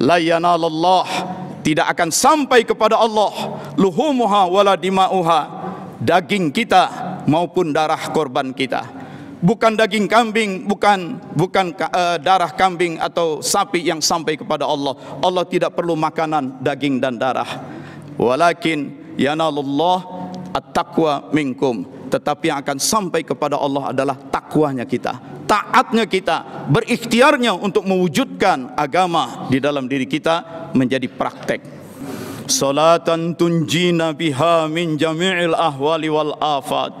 La yanalallah, tidak akan sampai kepada Allah, luhumuha wala dima'uha, daging kita maupun darah korban kita. Bukan daging kambing, bukan darah kambing atau sapi yang sampai kepada Allah. Allah tidak perlu makanan daging dan darah. Walakin yanalullah at-taqwa minkum, tetapi yang akan sampai kepada Allah adalah takwanya kita, taatnya kita, berikhtiarnya untuk mewujudkan agama di dalam diri kita menjadi praktek. Salatan tunjina biha min jami'il ahwali wal afat.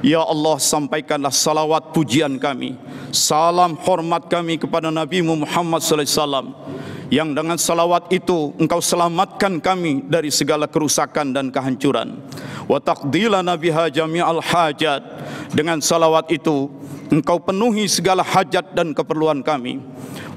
Ya Allah, sampaikanlah salawat pujian kami, salam hormat kami kepada Nabi Muhammad sallallahu alaihi wasallam, yang dengan salawat itu Engkau selamatkan kami dari segala kerusakan dan kehancuran. Wa taqdilana biha jami'al hajat, dengan salawat itu Engkau penuhi segala hajat dan keperluan kami.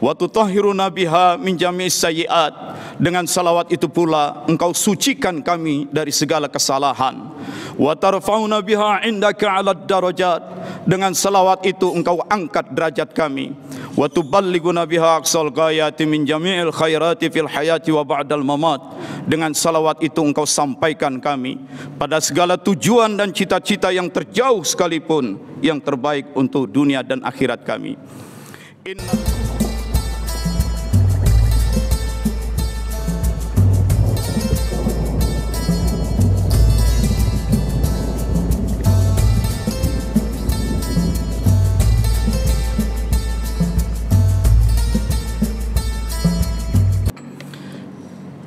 Wa tutahhiruna biha min jami'is sayyi'at, dengan salawat itu pula Engkau sucikan kami dari segala kesalahan. Wa tarfa'una biha indaka 'alad darajat, dengan salawat itu Engkau angkat derajat kami. Wa tuballighuna biha aqsal ghayati min jami'il khairati fil hayati wa ba'dal mamat, dengan salawat itu Engkau sampaikan kami pada segala tujuan dan cita-cita yang terjauh sekalipun, yang terbaik untuk dunia dan akhirat kami.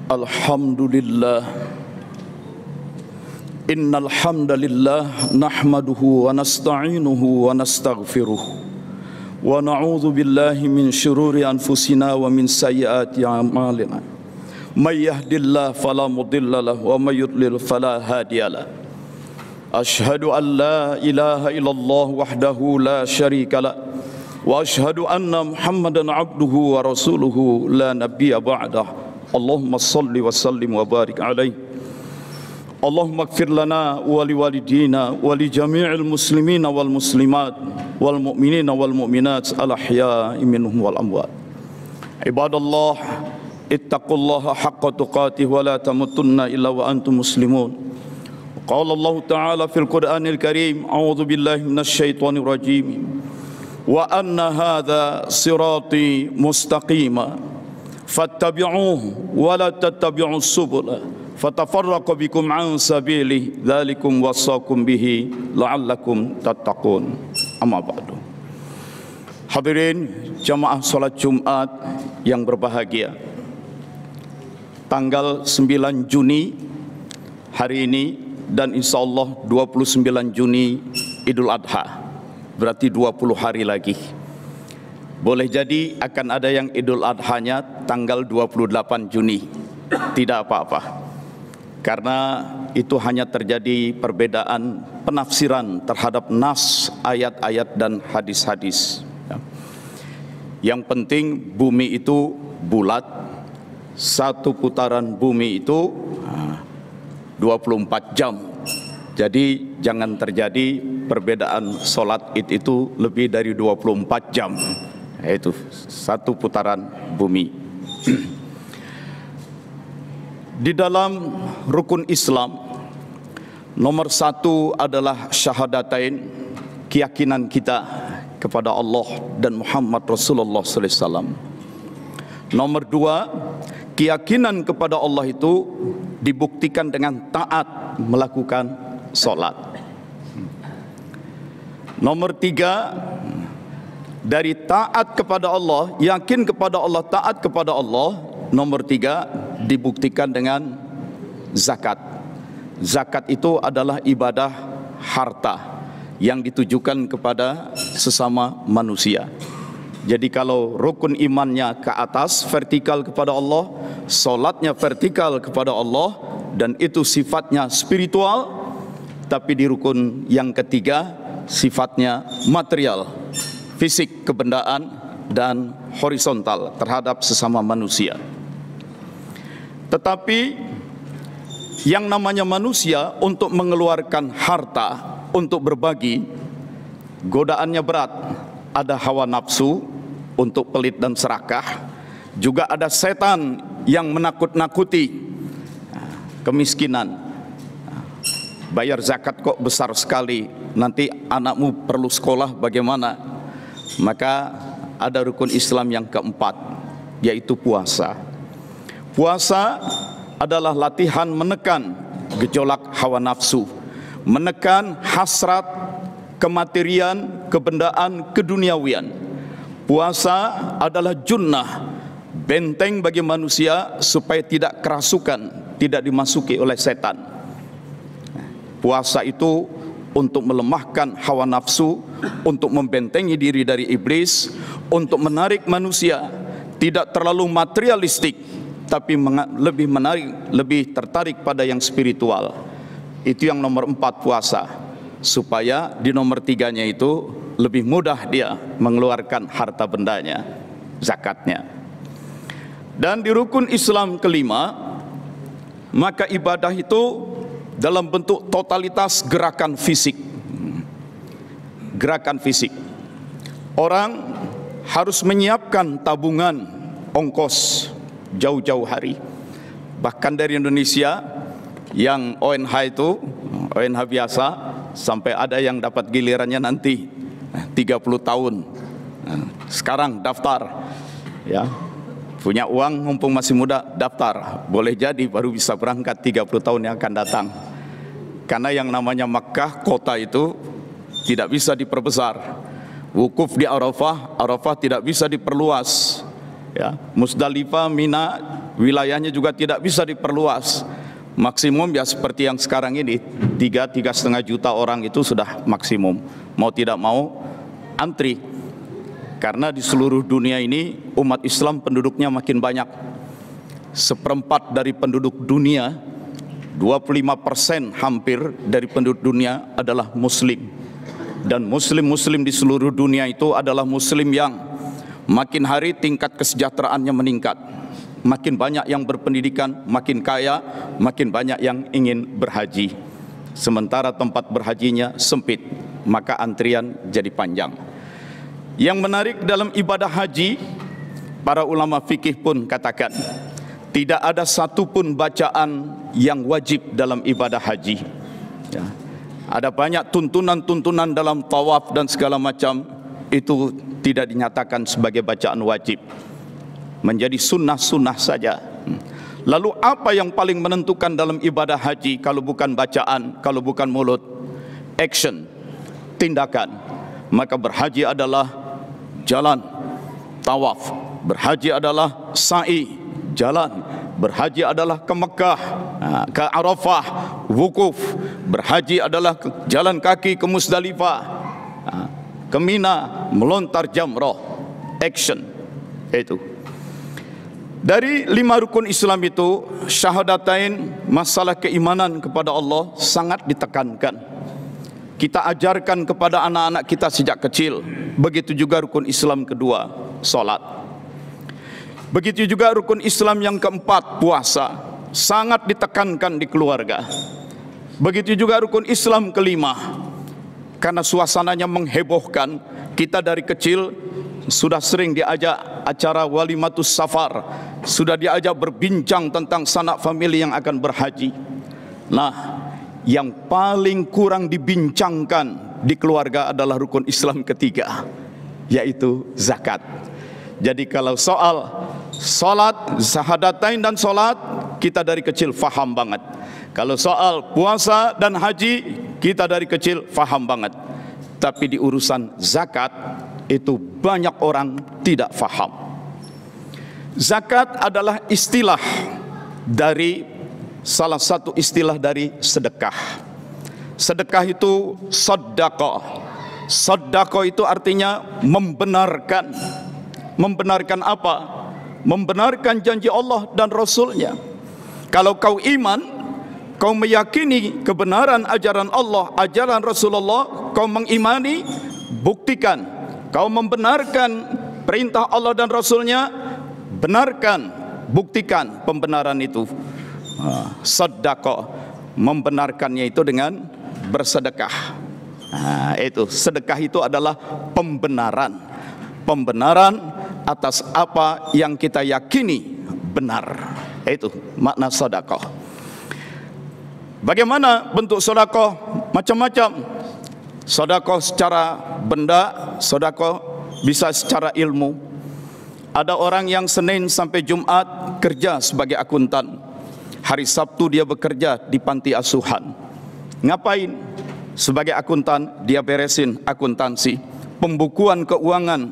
Alhamdulillah, innal hamdalillah nahmaduhu wa nasta'inuhu wa nastaghfiruh wa na'udzu billahi min syururi anfusina wa min sayyiati a'malina. May yahdihillahu fala mudilla lahu wa may yudlil fala hadiyalah. Asyhadu an la ilaha illallah wahdahu la syarika lah wa asyhadu anna Muhammadan abduhu wa rasuluhu la nabiyya ba'dah. Allahumma salli wa sallim wa barik alaihi. Allahumma ighfir lana wa liwalidina wa li jami'il muslimina wal muslimat wal mu'minina wal mu'minat al ahya'i minhum wal amwat. Ibadallah, ittaqullaha haqqa tuqatih wa la tamutunna illa wa antum muslimun. Qala Allah Ta'ala fil Qur'anil Karim, a'udzu billahi minasy syaithanir rajim. Wa anna hadza sirati mustaqima fattabi'uhu wa la tattabi'us subula fatafarraqu bikum an sabilihi dzalikum wasaqum bihi la'allakum tattaqun. Amma ba'du. Hadirin jamaah salat Jumat yang berbahagia, tanggal 9 Juni hari ini dan insyaallah 29 Juni Idul Adha, berarti 20 hari lagi. Boleh jadi akan ada yang Idul Adhanya tanggal 28 Juni. Tidak apa-apa, karena itu hanya terjadi perbedaan penafsiran terhadap nas ayat-ayat dan hadis-hadis. Yang penting bumi itu bulat, satu putaran bumi itu 24 jam. Jadi jangan terjadi perbedaan solat Id itu lebih dari 24 jam. Yaitu satu putaran bumi. Di dalam rukun Islam, nomor 1 adalah syahadatain, keyakinan kita kepada Allah dan Muhammad Rasulullah sallallahu alaihi wasallam. Nomor 2, keyakinan kepada Allah itu dibuktikan dengan taat melakukan solat. Nomor 3, dari taat kepada Allah, yakin kepada Allah, taat kepada Allah. Nomor 3, dibuktikan dengan zakat. Zakat itu adalah ibadah harta yang ditujukan kepada sesama manusia. Jadi kalau rukun imannya ke atas, vertikal kepada Allah, solatnya vertikal kepada Allah, dan itu sifatnya spiritual. Tapi di rukun yang ketiga, sifatnya material, fisik, kebendaan, dan horizontal terhadap sesama manusia. Tetapi yang namanya manusia untuk mengeluarkan harta untuk berbagi, godaannya berat. Ada hawa nafsu untuk pelit dan serakah, Juga ada setan yang menakut-nakuti kemiskinan. Bayar zakat kok besar sekali, nanti anakmu perlu sekolah bagaimana? Maka ada rukun Islam yang keempat, yaitu puasa. Puasa adalah latihan menekan gejolak hawa nafsu, menekan hasrat kematerian, kebendaan, keduniawian. Puasa adalah junnah, benteng bagi manusia supaya tidak kerasukan, tidak dimasuki oleh setan. Puasa itu untuk melemahkan hawa nafsu, untuk membentengi diri dari iblis, untuk menarik manusia tidak terlalu materialistik, tapi lebih menarik, lebih tertarik pada yang spiritual. Itu yang nomor 4, puasa. Supaya di nomor 3-nya itu lebih mudah dia mengeluarkan harta bendanya, zakatnya. Dan di rukun Islam kelima, maka ibadah itu dalam bentuk totalitas gerakan fisik. Gerakan fisik. Orang harus menyiapkan tabungan ongkos jauh-jauh hari. Bahkan dari Indonesia yang ONH itu, ONH biasa, sampai ada yang dapat gilirannya nanti 30 tahun. Sekarang daftar, ya. Punya uang mumpung masih muda, daftar. Boleh jadi baru bisa berangkat 30 tahun yang akan datang. Karena yang namanya Makkah, kota itu tidak bisa diperbesar. Wukuf di Arafah, Arafah tidak bisa diperluas. Ya, Musdalifah, Mina, wilayahnya juga tidak bisa diperluas. Maksimum ya seperti yang sekarang ini, 3,5 juta orang itu sudah maksimum. Mau tidak mau antri. Karena di seluruh dunia ini umat Islam penduduknya makin banyak. 1/4 dari penduduk dunia, 25% hampir dari penduduk dunia adalah muslim. Dan muslim-muslim di seluruh dunia itu adalah muslim yang makin hari tingkat kesejahteraannya meningkat. Makin banyak yang berpendidikan, makin kaya, makin banyak yang ingin berhaji. Sementara tempat berhajinya sempit, maka antrian jadi panjang. Yang menarik dalam ibadah haji, para ulama fikih pun katakan, tidak ada satupun bacaan yang wajib dalam ibadah haji. Ya. Ada banyak tuntunan-tuntunan dalam tawaf dan segala macam, itu tidak dinyatakan sebagai bacaan wajib. Menjadi sunnah-sunnah saja. Lalu apa yang paling menentukan dalam ibadah haji kalau bukan bacaan, kalau bukan mulut? Action, tindakan. Maka berhaji adalah jalan, tawaf. Berhaji adalah sa'i, jalan. Berhaji adalah ke Mekah, ke Arafah, wukuf. Berhaji adalah jalan kaki ke Musdalifah, ke Mina, melontar jamrah. Action. Itu. Dari 5 rukun Islam itu, syahadatain, masalah keimanan kepada Allah sangat ditekankan. Kita ajarkan kepada anak-anak kita sejak kecil. Begitu juga rukun Islam kedua, salat. Begitu juga rukun Islam yang keempat, puasa. Sangat ditekankan di keluarga. Begitu juga rukun Islam kelima. Karena suasananya menghebohkan, kita dari kecil sudah sering diajak acara walimatus safar, sudah diajak berbincang tentang sanak famili yang akan berhaji. Nah, yang paling kurang dibincangkan di keluarga adalah rukun Islam ketiga, yaitu zakat. Jadi kalau soal salat, syahadatain dan salat, kita dari kecil faham banget. Kalau soal puasa dan haji, kita dari kecil faham banget. Tapi di urusan zakat, itu banyak orang tidak faham. Zakat adalah istilah dari salah satu istilah dari sedekah. Sedekah itu sedekah. Sedekah itu artinya membenarkan. Membenarkan apa? Membenarkan janji Allah dan Rasulnya. Kalau kau iman, kau meyakini kebenaran ajaran Allah, ajaran Rasulullah, kau mengimani, buktikan. Kau membenarkan perintah Allah dan Rasulnya, benarkan, buktikan pembenaran itu. Sedekah, membenarkannya itu dengan bersedekah. Itu sedekah itu adalah pembenaran. Pembenaran atas apa yang kita yakini benar. Itu makna sedekah. Bagaimana bentuk sedekah? Macam-macam. Sedekah secara benda, sedekah bisa secara ilmu. Ada orang yang Senin sampai Jumat kerja sebagai akuntan. Hari Sabtu dia bekerja di panti asuhan. Ngapain? Sebagai akuntan dia beresin akuntansi, pembukuan keuangan,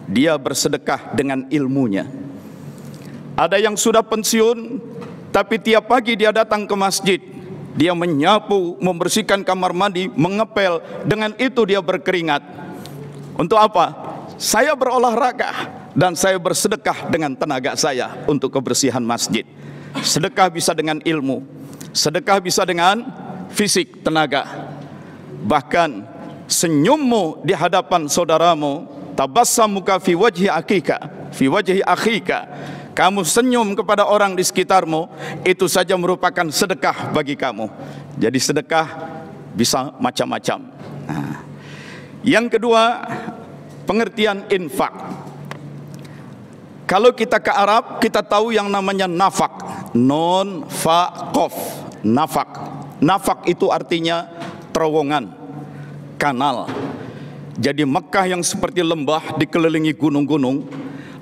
dia bersedekah dengan ilmunya. Ada yang sudah pensiun, tapi tiap pagi dia datang ke masjid, dia menyapu, membersihkan kamar mandi, mengepel, dengan itu dia berkeringat. Untuk apa? Saya berolahraga dan saya bersedekah dengan tenaga saya untuk kebersihan masjid. Sedekah bisa dengan ilmu, sedekah bisa dengan fisik, tenaga. Bahkan senyummu di hadapan saudaramu, tabassamuka fi wajhi akhika, kamu senyum kepada orang di sekitarmu, itu saja merupakan sedekah bagi kamu. Jadi sedekah bisa macam-macam. Nah, yang kedua, pengertian infak. Kalau kita ke Arab, kita tahu yang namanya nafak. Non fa qaf, nafak. Nafak itu artinya terowongan, kanal. Jadi Mekah yang seperti lembah dikelilingi gunung-gunung,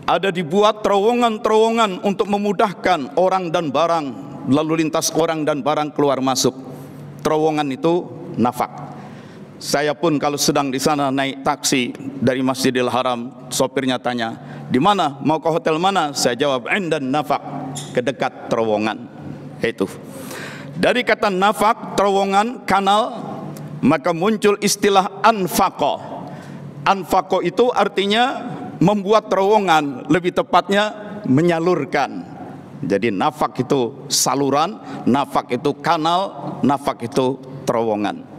ada dibuat terowongan-terowongan untuk memudahkan orang dan barang, lalu lintas orang dan barang keluar masuk. Terowongan itu nafak. Saya pun kalau sedang di sana naik taksi dari Masjidil Haram, sopirnya tanya, di mana? Mau ke hotel mana? Saya jawab, indan nafak, ke dekat terowongan. Itu. Dari kata nafak, terowongan, kanal, maka muncul istilah anfaqo. Anfaqo itu artinya membuat terowongan, lebih tepatnya menyalurkan. Jadi nafak itu saluran, nafak itu kanal, nafak itu terowongan.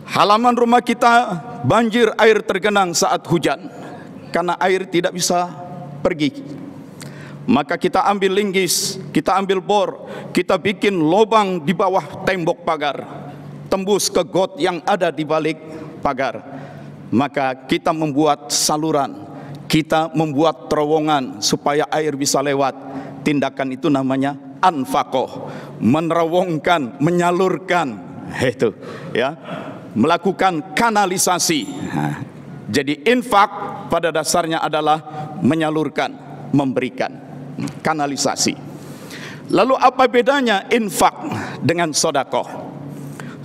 Halaman rumah kita banjir, air tergenang saat hujan, karena air tidak bisa pergi. Maka kita ambil linggis, kita ambil bor, kita bikin lubang di bawah tembok pagar, tembus ke got yang ada di balik pagar. Maka kita membuat saluran, kita membuat terowongan supaya air bisa lewat. Tindakan itu namanya anfaqoh, menerowongkan, menyalurkan, itu ya, melakukan kanalisasi. Jadi infak pada dasarnya adalah menyalurkan, memberikan, kanalisasi. Lalu apa bedanya infak dengan sedekah?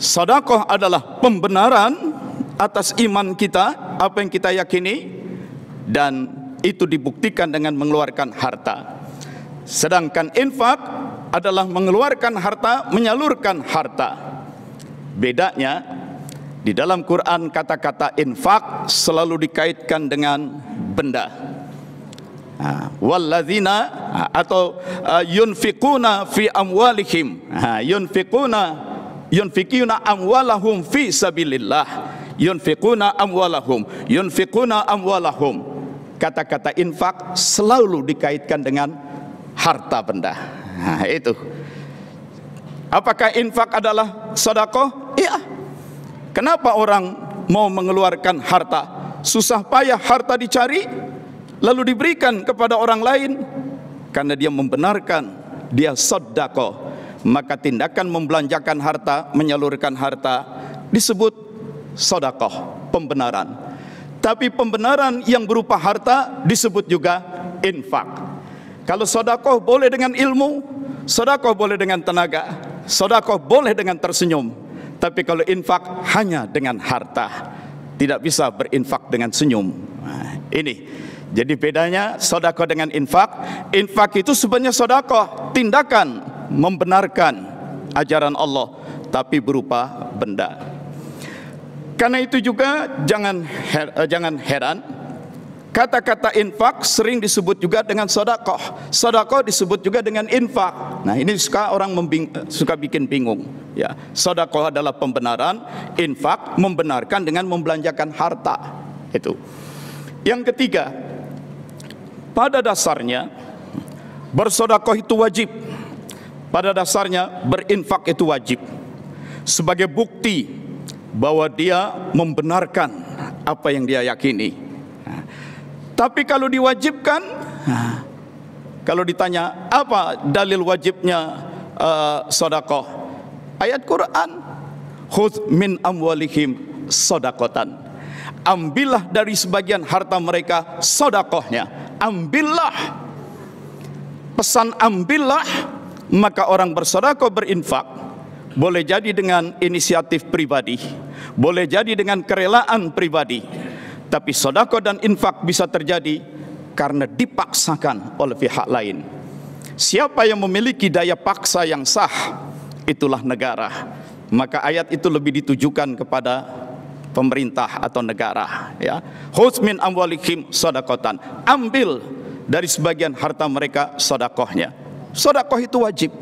Sedekah adalah pembenaran atas iman kita, apa yang kita yakini, dan itu dibuktikan dengan mengeluarkan harta. Sedangkan infak adalah mengeluarkan harta, menyalurkan harta. Bedanya, di dalam Quran kata-kata infak selalu dikaitkan dengan benda. Walladzina atau yunfikuna fi amwalihim, yunfikuna amwalahum fi sabilillah, yunfikuna amwalahum. Kata-kata infak selalu dikaitkan dengan harta benda. Itu. Apakah infak adalah sedekah? Iya. Kenapa orang mau mengeluarkan harta? Susah payah harta dicari, lalu diberikan kepada orang lain. Karena dia membenarkan, dia sedekah. Maka tindakan membelanjakan harta, menyalurkan harta disebut sedekah, pembenaran. Tapi pembenaran yang berupa harta disebut juga infak. Kalau sedekah boleh dengan ilmu, sedekah boleh dengan tenaga, sedekah boleh dengan tersenyum. Tapi kalau infak hanya dengan harta, tidak bisa berinfak dengan senyum. Nah, ini. Jadi bedanya sedekah dengan infak. Infak itu sebenarnya sedekah, tindakan membenarkan ajaran Allah, tapi berupa benda. Karena itu juga jangan heran, kata-kata infak sering disebut juga dengan sedekah. Sedekah disebut juga dengan infak. Nah, ini orang suka bikin bingung. Ya, sedekah adalah pembenaran, infak membenarkan dengan membelanjakan harta. Itu. Yang ketiga, pada dasarnya bersedekah itu wajib. Pada dasarnya berinfak itu wajib. Sebagai bukti bahwa dia membenarkan apa yang dia yakini. Tapi kalau diwajibkan, kalau ditanya apa dalil wajibnya sedekah? Ayat Quran, khudz min amwalihim shadaqatan. Ambillah dari sebagian harta mereka sedekahnya. Ambillah. Pesan ambillah, maka orang bersedekah, berinfak, boleh jadi dengan inisiatif pribadi, boleh jadi dengan kerelaan pribadi. Tapi sedekah dan infak bisa terjadi karena dipaksakan oleh pihak lain. Siapa yang memiliki daya paksa yang sah, itulah negara. Maka ayat itu lebih ditujukan kepada pemerintah atau negara, ya. Khudz min amwalihim shadaqatan. Ambil dari sebagian harta mereka sedekahnya. Sedekah itu wajib.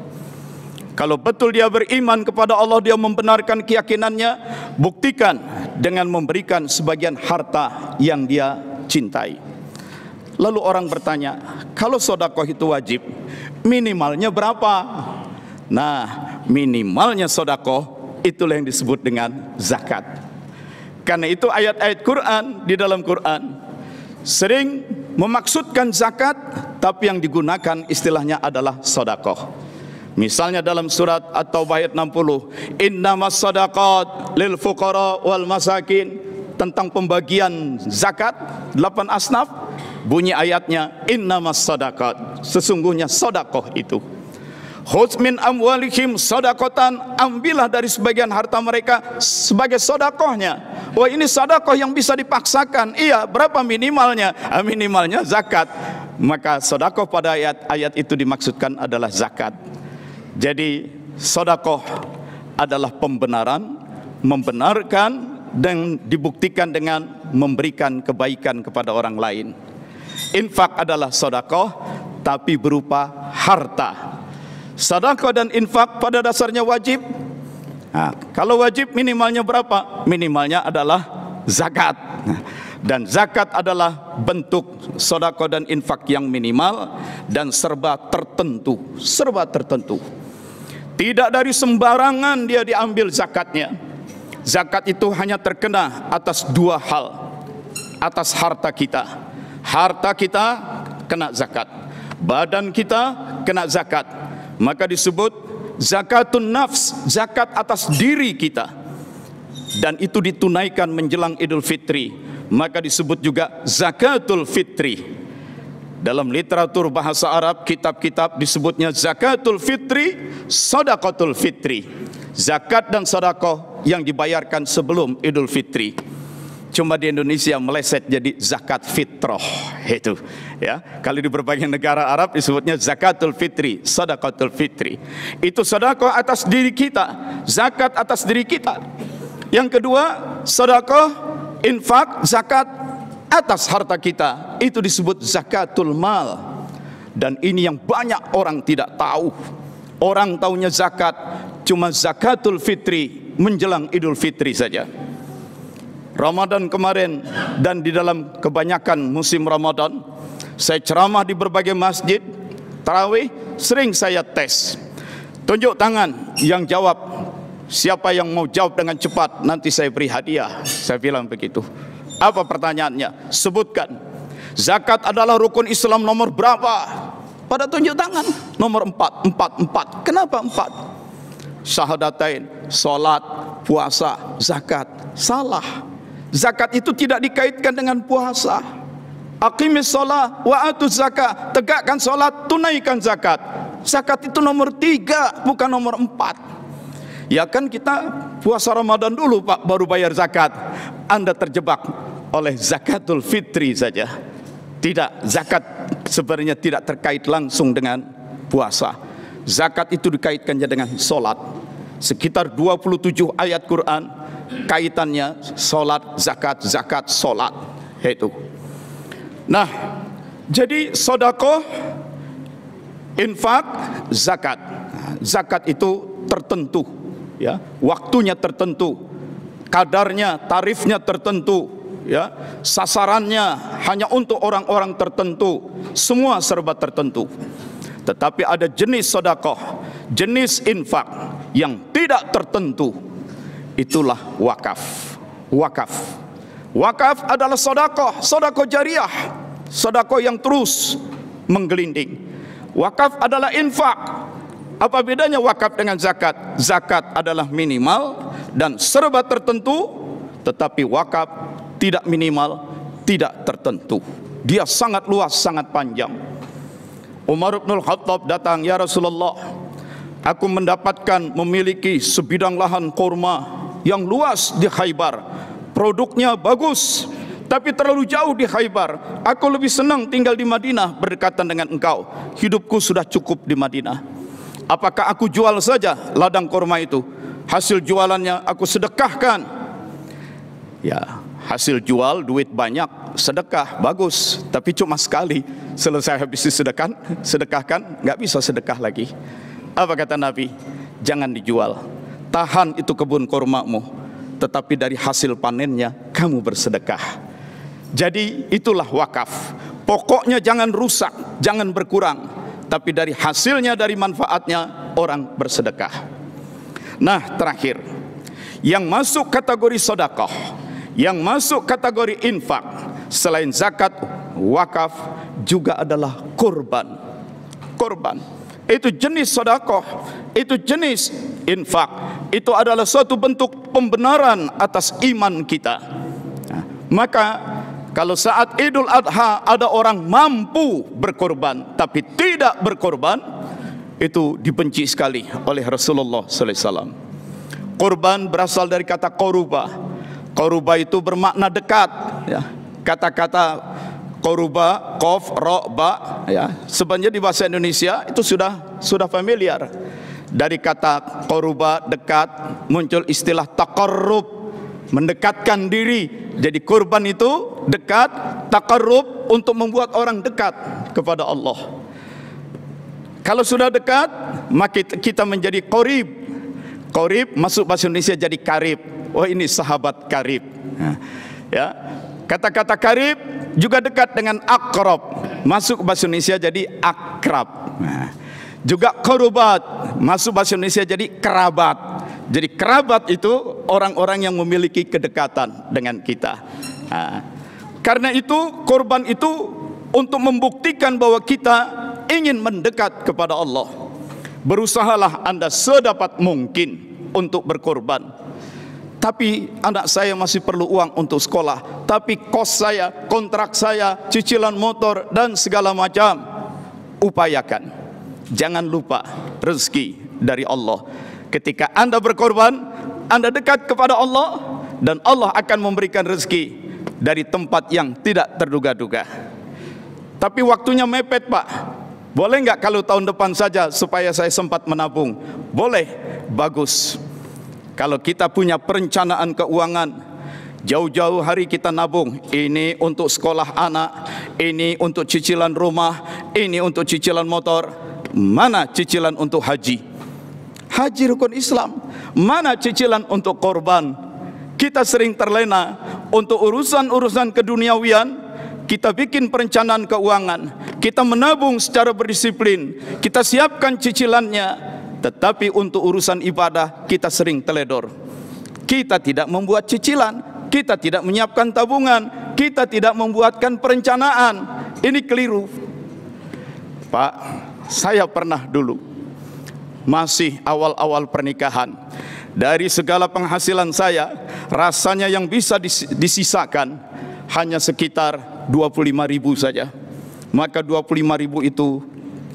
Kalau betul dia beriman kepada Allah, dia membenarkan keyakinannya, buktikan dengan memberikan sebagian harta yang dia cintai. Lalu orang bertanya, kalau sedekah itu wajib, minimalnya berapa? Nah, minimalnya sedekah itulah yang disebut dengan zakat. Karena itu ayat-ayat Quran, di dalam Quran sering memaksudkan zakat, tapi yang digunakan istilahnya adalah sedekah. Misalnya dalam surat At-Taubah ayat 60, innamas sadaqat lil fuqara wal masakin, tentang pembagian zakat 8 asnaf. Bunyi ayatnya, innamas sadaqat, sesungguhnya sedekah itu. Khudz min amwalihim shadaqatan, ambillah dari sebagian harta mereka sebagai sedekahnya. Wah, ini sedekah yang bisa dipaksakan. Iya, berapa minimalnya? Minimalnya zakat. Maka sedekah pada ayat itu dimaksudkan adalah zakat. Jadi sedekah adalah pembenaran, membenarkan dan dibuktikan dengan memberikan kebaikan kepada orang lain. Infak adalah sedekah tapi berupa harta. Sedekah dan infak pada dasarnya wajib. Nah, kalau wajib minimalnya berapa? Minimalnya adalah zakat. Dan zakat adalah bentuk sedekah dan infak yang minimal dan serba tertentu, serba tertentu. Tidak dari sembarangan dia diambil zakatnya. Zakat itu hanya terkena atas dua hal. Atas harta kita. Harta kita kena zakat. Badan kita kena zakat. Maka disebut zakatun nafs, zakat atas diri kita. Dan itu ditunaikan menjelang Idul Fitri. Maka disebut juga zakatul fitri. Dalam literatur bahasa Arab, kitab-kitab disebutnya zakatul fitri, sedekatul fitri. Zakat dan sedekah yang dibayarkan sebelum Idul Fitri. Cuma di Indonesia meleset jadi zakat fitrah, itu ya. Kalau di berbagai negara Arab disebutnya zakatul fitri, sedekatul fitri. Itu sedekah atas diri kita, zakat atas diri kita. Yang kedua, sedekah, infak, zakat atas harta kita, itu disebut zakatul mal. Dan ini yang banyak orang tidak tahu. Orang taunya zakat cuma zakatul fitri menjelang Idul Fitri saja. Ramadan kemarin dan di dalam kebanyakan musim Ramadan, saya ceramah di berbagai masjid tarawih, sering saya tes. Tunjuk tangan yang jawab. Siapa yang mau jawab dengan cepat, nanti saya beri hadiah. Saya bilang begitu. Apa pertanyaannya? Sebutkan. Zakat adalah rukun Islam nomor berapa? Pada tunjuk tangan. Nomor 4. 4. Kenapa 4? Syahadatain, salat, puasa, zakat. Salah. Zakat itu tidak dikaitkan dengan puasa. Aqimis shalah wa atuz zakat. Tegakkan salat, tunaikan zakat. Zakat itu nomor 3, bukan nomor 4. Ya kan kita puasa Ramadan dulu Pak, baru bayar zakat. Anda terjebak oleh zakatul fitri saja. Tidak, zakat sebenarnya tidak terkait langsung dengan puasa. Zakat itu dikaitkannya dengan solat. Sekitar 27 ayat Quran kaitannya solat, zakat, zakat, solat. Itu. Nah, jadi sedekah, infak, zakat. Zakat itu tertentu, ya, waktunya tertentu, kadarnya, tarifnya tertentu, ya, sasarannya hanya untuk orang-orang tertentu, semua serba tertentu. Tetapi ada jenis sedekah, jenis infak yang tidak tertentu, itulah wakaf. Wakaf adalah sedekah, sedekah jariah. sedekah yang terus menggelinding. Wakaf adalah infak. Apa bedanya wakaf dengan zakat? Zakat adalah minimal dan serba tertentu, tetapi wakaf tidak minimal, tidak tertentu. Dia sangat luas, sangat panjang. Umar bin Khattab datang, "Ya Rasulullah, aku mendapatkan memiliki sebidang lahan kurma yang luas di Khaybar. Produknya bagus, tapi terlalu jauh di Khaybar. Aku lebih senang tinggal di Madinah berdekatan dengan engkau. Hidupku sudah cukup di Madinah. Apakah aku jual saja ladang kurma itu? Hasil jualannya aku sedekahkan." Ya, hasil jual duit banyak, sedekah bagus, tapi cuma sekali. Selesai habis sedekahkan, nggak bisa sedekah lagi. Apa kata Nabi? Jangan dijual. Tahan itu kebun kurmamu, tetapi dari hasil panennya kamu bersedekah. Jadi itulah wakaf. Pokoknya jangan rusak, jangan berkurang, tapi dari hasilnya, dari manfaatnya orang bersedekah. Nah, terakhir, yang masuk kategori sedekah, yang masuk kategori infak selain zakat, wakaf juga adalah kurban. Kurban itu jenis sedekah, itu jenis infak, itu adalah suatu bentuk pembenaran atas iman kita. Nah, maka kalau saat Idul Adha ada orang mampu berkorban tapi tidak berkorban, itu dibenci sekali oleh Rasulullah sallallahu alaihi wasallam. Korban berasal dari kata koruba. Koruba itu bermakna dekat, ya. Kata-kata koruba, kof, ro, ba, ya. Sebenarnya di bahasa Indonesia itu sudah familiar. Dari kata koruba, dekat, muncul istilah taqarrub, mendekatkan diri. Jadi kurban itu dekat, taqarrub untuk membuat orang dekat kepada Allah. Kalau sudah dekat, maka kita menjadi qarib. Qarib masuk bahasa Indonesia jadi karib. Oh, ini sahabat karib. Ya, kata-kata karib juga dekat dengan akrab. Masuk bahasa Indonesia jadi akrab. Juga korubat masuk bahasa Indonesia jadi kerabat. Jadi kerabat itu orang-orang yang memiliki kedekatan dengan kita. Karena itu korban itu untuk membuktikan bahwa kita ingin mendekat kepada Allah. Berusahalah Anda sedapat mungkin untuk berkorban. Tapi anak saya masih perlu uang untuk sekolah, tapi kos saya, kontrak saya, cicilan motor dan segala macam. Upayakan. Jangan lupa rezeki dari Allah. Ketika Anda berkorban, Anda dekat kepada Allah, dan Allah akan memberikan rezeki dari tempat yang tidak terduga-duga. Tapi waktunya mepet, Pak. Boleh nggak kalau tahun depan saja supaya saya sempat menabung? Boleh, bagus. Kalau kita punya perencanaan keuangan, jauh-jauh hari kita nabung. Ini untuk sekolah anak, ini untuk cicilan rumah, ini untuk cicilan motor. Mana cicilan untuk haji? Haji rukun Islam. Mana cicilan untuk korban? Kita sering terlena untuk urusan-urusan keduniawian. Kita bikin perencanaan keuangan, kita menabung secara berdisiplin, kita siapkan cicilannya. Tetapi untuk urusan ibadah kita sering teledor. Kita tidak membuat cicilan, kita tidak menyiapkan tabungan, kita tidak membuatkan perencanaan. Ini keliru. Pak, saya pernah dulu masih awal-awal pernikahan, dari segala penghasilan saya, rasanya yang bisa disisakan hanya sekitar 25.000 saja. Maka 25.000 itu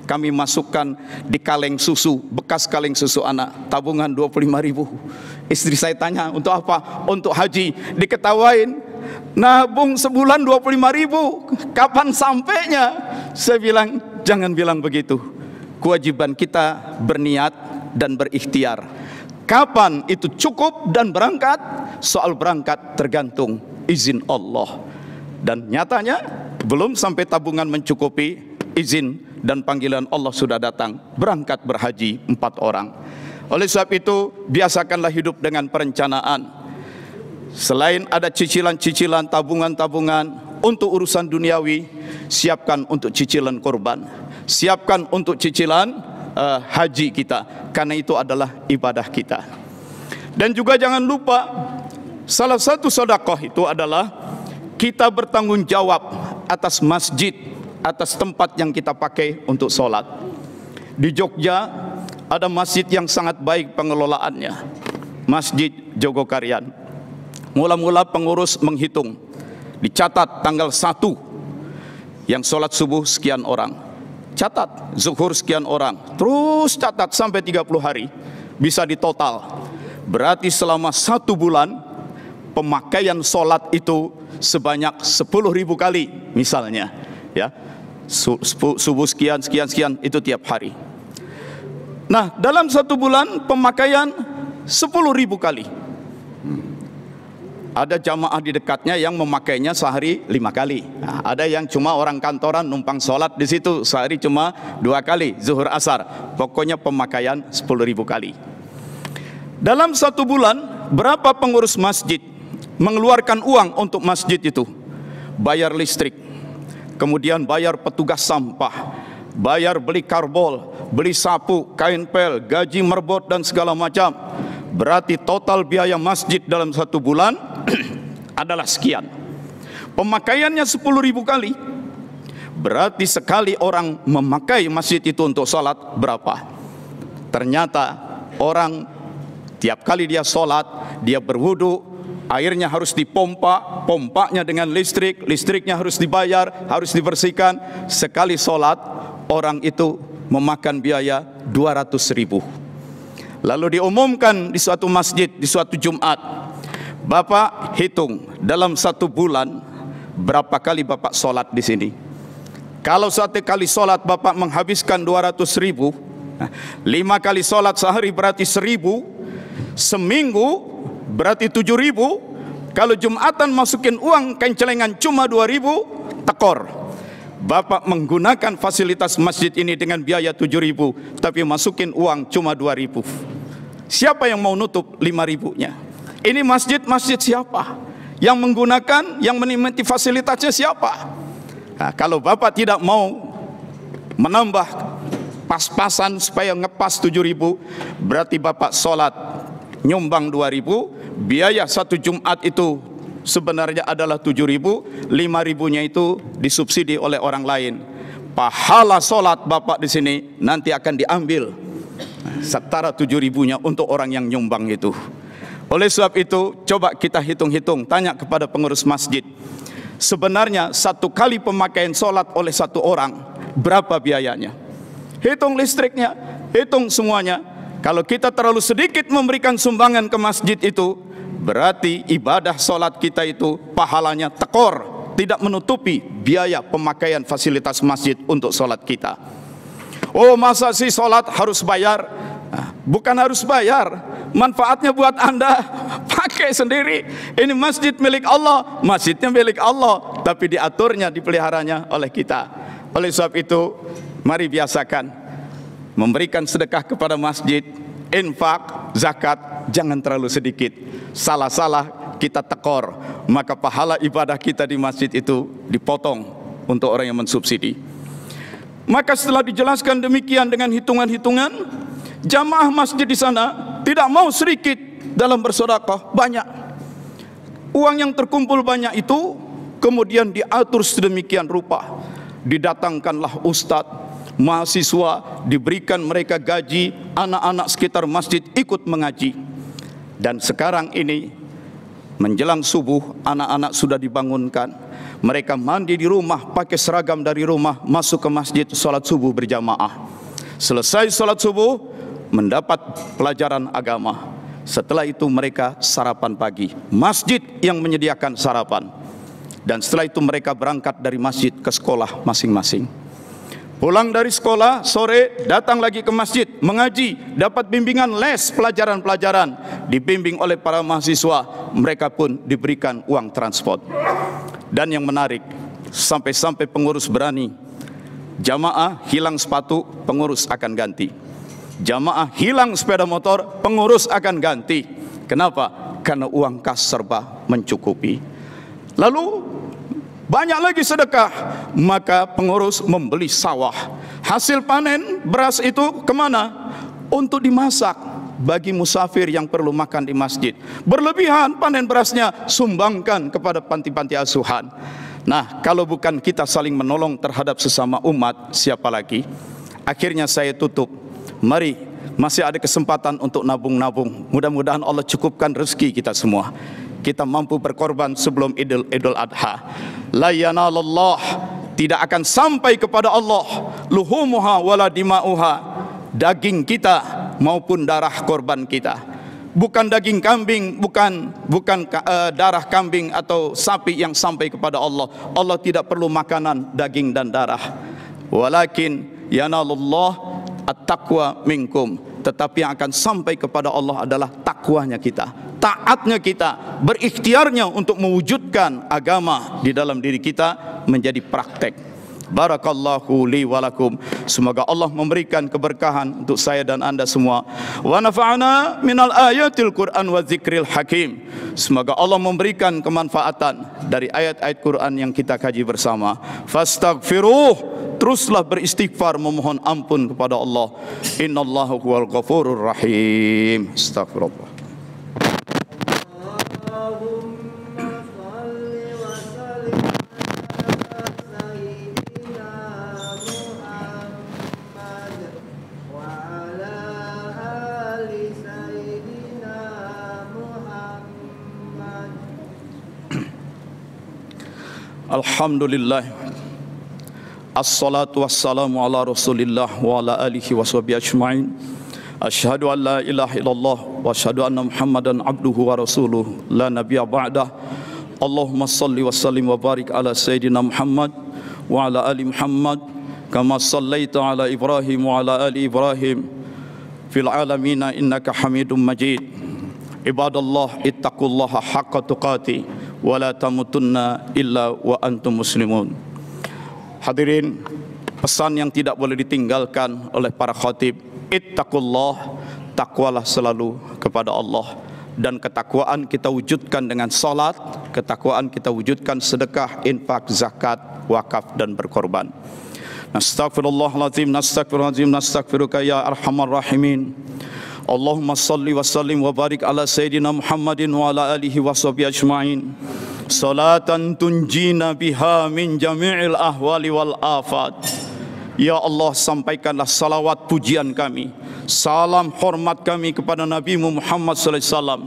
kami masukkan di kaleng susu, bekas kaleng susu anak, tabungan 25.000. Istri saya tanya, untuk apa? Untuk haji. Diketawain, nabung sebulan 25.000, kapan sampainya? Saya bilang, jangan bilang begitu. Kewajiban kita berniat dan berikhtiar. Kapan itu cukup dan berangkat? Soal berangkat tergantung izin Allah. Dan nyatanya belum sampai tabungan mencukupi, izin dan panggilan Allah sudah datang, berangkat berhaji 4 orang. Oleh sebab itu, biasakanlah hidup dengan perencanaan. Selain ada cicilan-cicilan, tabungan-tabungan untuk urusan duniawi, siapkan untuk cicilan korban, siapkan untuk cicilan haji kita, karena itu adalah ibadah kita. Dan juga jangan lupa, salah satu sedekah itu adalah kita bertanggung jawab atas masjid, atas tempat yang kita pakai untuk sholat. Di Jogja ada masjid yang sangat baik pengelolaannya, Masjid Jogokarian. Mula-mula pengurus menghitung, dicatat tanggal 1 yang sholat subuh sekian orang, catat zuhur sekian orang, terus catat sampai 30 hari, bisa ditotal. Berarti selama 1 bulan pemakaian sholat itu sebanyak 10.000 kali misalnya, ya, subuh sekian itu tiap hari. Nah, dalam 1 bulan pemakaian 10.000 kali. Ada jamaah di dekatnya yang memakainya sehari 5 kali. Nah, ada yang cuma orang kantoran numpang sholat di situ sehari cuma 2 kali, zuhur asar. Pokoknya pemakaian 10.000 kali. Dalam 1 bulan berapa pengurus masjid mengeluarkan uang untuk masjid itu? Bayar listrik, kemudian bayar petugas sampah, bayar beli karbol, beli sapu, kain pel, gaji merbot dan segala macam. Berarti total biaya masjid dalam 1 bulan adalah sekian. Pemakaiannya 10.000 kali. Berarti sekali orang memakai masjid itu untuk sholat berapa? Ternyata orang tiap kali dia sholat, dia berwudu, airnya harus dipompa, pompanya dengan listrik, listriknya harus dibayar, harus dibersihkan. Sekali sholat orang itu memakan biaya 200.000. Lalu diumumkan di suatu masjid, di suatu Jumat, Bapak hitung dalam 1 bulan berapa kali Bapak sholat di sini. Kalau 1 kali sholat Bapak menghabiskan 200.000, 5 kali sholat sehari berarti 1.000, seminggu berarti 7.000. Kalau Jumatan masukin uang kencelengan cuma 2.000, tekor. Bapak menggunakan fasilitas masjid ini dengan biaya 7.000, tapi masukin uang cuma 2.000. Siapa yang mau nutup 5.000-nya? Ini masjid siapa? Yang menggunakan, yang menikmati fasilitasnya siapa? Nah, kalau Bapak tidak mau menambah pas-pasan supaya ngepas 7.000, berarti Bapak sholat nyumbang 2.000, biaya 1 Jumat itu sebenarnya adalah 7.000, 5.000-nya itu disubsidi oleh orang lain. Pahala sholat Bapak di sini nanti akan diambil setara 7.000-nya untuk orang yang nyumbang itu. Oleh sebab itu, coba kita hitung-hitung, tanya kepada pengurus masjid, sebenarnya 1 kali pemakaian sholat oleh 1 orang berapa biayanya? Hitung listriknya, hitung semuanya. Kalau kita terlalu sedikit memberikan sumbangan ke masjid itu, berarti ibadah sholat kita itu pahalanya tekor, tidak menutupi biaya pemakaian fasilitas masjid untuk sholat kita. Oh, masa sih sholat harus bayar? Nah, bukan harus bayar, manfaatnya buat Anda, pakai sendiri. Ini masjid milik Allah, masjidnya milik Allah, tapi diaturnya, dipeliharanya oleh kita. Oleh sebab itu, mari biasakan memberikan sedekah kepada masjid, infak, zakat, jangan terlalu sedikit. Salah-salah kita tekor, maka pahala ibadah kita di masjid itu dipotong untuk orang yang mensubsidi. Maka setelah dijelaskan demikian dengan hitungan-hitungan, jamaah masjid di sana tidak mau sedikit dalam bersedekah, banyak. Uang yang terkumpul banyak itu kemudian diatur sedemikian rupa. Didatangkanlah ustadz, mahasiswa, diberikan mereka gaji, anak-anak sekitar masjid ikut mengaji. Dan sekarang ini menjelang subuh, anak-anak sudah dibangunkan. Mereka mandi di rumah, pakai seragam dari rumah, masuk ke masjid, sholat subuh berjamaah. Selesai sholat subuh, mendapat pelajaran agama. Setelah itu mereka sarapan pagi, masjid yang menyediakan sarapan. Dan setelah itu mereka berangkat dari masjid ke sekolah masing-masing. Pulang dari sekolah, sore datang lagi ke masjid, mengaji, dapat bimbingan les pelajaran-pelajaran, dibimbing oleh para mahasiswa, mereka pun diberikan uang transport. Dan yang menarik, sampai-sampai pengurus berani, jamaah hilang sepatu, pengurus akan ganti. Jamaah hilang sepeda motor, pengurus akan ganti. Kenapa? Karena uang kas serba mencukupi. Lalu banyak lagi sedekah, maka pengurus membeli sawah. Hasil panen beras itu kemana? Untuk dimasak bagi musafir yang perlu makan di masjid. Berlebihan panen berasnya, sumbangkan kepada panti-panti asuhan. Nah, kalau bukan kita saling menolong terhadap sesama umat, siapa lagi? Akhirnya saya tutup. Mari, masih ada kesempatan untuk nabung-nabung. Mudah-mudahan Allah cukupkan rezeki kita semua. Kita mampu berkorban sebelum Idul Adha. La yanalallah, tidak akan sampai kepada Allah luhumuha wala dima'uha, daging kita maupun darah korban kita. Bukan daging kambing, bukan darah kambing atau sapi yang sampai kepada Allah. Allah tidak perlu makanan daging dan darah. Walakin yanalullah at-taqwa minkum. Tetapi yang akan sampai kepada Allah adalah takwanya kita, taatnya kita, berikhtiarnya untuk mewujudkan agama di dalam diri kita menjadi praktek. Barakallahu li walakum. Semoga Allah memberikan keberkahan untuk saya dan anda semua. Wa nafa'ana minal ayatil Qur'an wa zikril hakim. Semoga Allah memberikan kemanfaatan dari ayat-ayat Quran yang kita kaji bersama. Fastaghfiruh, teruslah beristighfar memohon ampun kepada Allah. Innallaha huwal ghafurur rahim. Astagfirullah. Alhamdulillah, assalatu wassalamu ala rasulillah wa ala alihi wa sahbihi ajma'in. Asyhadu an la ilaha illallah wa asyhadu anna muhammadan abduhu wa rasuluh la nabiyya ba'dah. Allahumma salli wa sallim wa barik ala sayyidina Muhammad wa ala ali Muhammad kama sallaita ala Ibrahim wa ala ali Ibrahim fil alamina innaka hamidum majid. Ibadallah, ittaqullaha haqqa tuqati wa la tamutunna illa wa antum muslimun. Hadirin, pesan yang tidak boleh ditinggalkan oleh para khatib, ittaqullah, takwalah selalu kepada Allah. Dan ketakwaan kita wujudkan dengan salat, ketakwaan kita wujudkan sedekah, infak, zakat, wakaf dan berkorban. Nastaghfirullahalazim, nastaghfirullahalazim, nastaghfiruka ya arhamar rahimin. Allahumma salli wa sallim wa barik ala sayyidina Muhammadin wa ala alihi wa sahbihi ajma'in. Salatan tunjina biha min jami'il ahwali wal afat. Ya Allah, sampaikanlah salawat pujian kami, salam hormat kami kepada Nabi Muhammad sallallahu alaihi wasallam,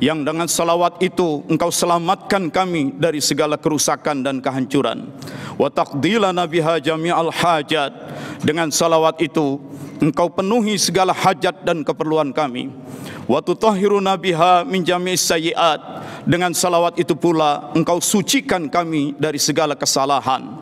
yang dengan salawat itu engkau selamatkan kami dari segala kerusakan dan kehancuran. Wa taqdilana biha jami'al hajat. Dengan salawat itu engkau penuhi segala hajat dan keperluan kami. Wa tutahhiruna biha min jami'is sayyi'at. Dengan salawat itu pula engkau sucikan kami dari segala kesalahan.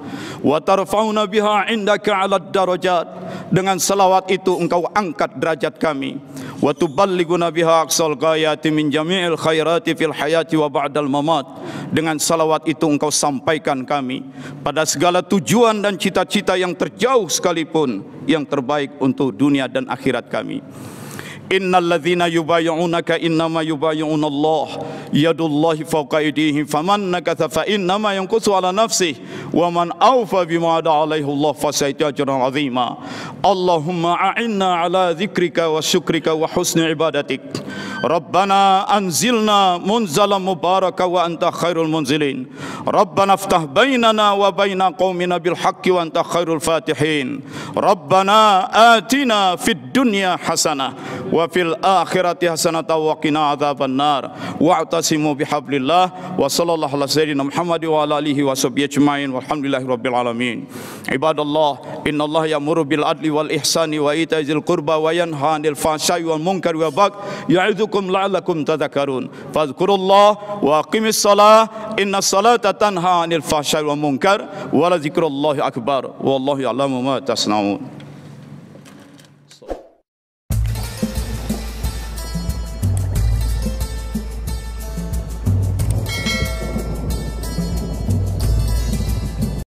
Wa tarfa'una biha indaka 'alad darajat. Dengan salawat itu engkau angkat derajat kami. Wa tuballighuna biha aqsal ghayati min jami'il khairati fil hayati wa ba'dal mamat. Dengan salawat itu engkau sampaikan kami pada segala tujuan dan cita-cita yang terjauh sekalipun, yang terbaik untuk dunia dan akhirat kami. Innal ladzina yubayyi'unaka innama yubayyi'una Allah yadullahi fawqa aydihim faman nakatha fa innama yanqusu ala nafsihi wa man awfa bima ada alaihi Allah fa sayu'tihi ajran 'azima. Allahumma a'inna ala dzikrika wa syukrika wa husni ibadatik. Rabbana anzilna munzalan mubaraka wa anta khairul munzilin. Rabbana iftah bainana wa baina qaumina bil haqqi wa anta khairul fatihin. Rabbana atina fid dunya hasanah wa fil akhirati hasanatan wa qina adzaban nar. Wa'tasimu bihablillah wa sallallahu ala sayyidina Muhammad wa ala alihi wa sahbihi ajma'in walhamdulillahi rabbil alamin. Ibadallah, innallaha ya'muru bil adli wal ihsani wa ita'i dzil qurba wa yanha 'anil fahsya'i wal munkari wal baghi ya'idzukum la'allakum tadhakkarun. Fadhkurullah wa aqimis shalah innas salata tanha 'anil fahsya'i wal munkar wa la dzikrullahi akbar wallahu ya'lamu ma tasna'un.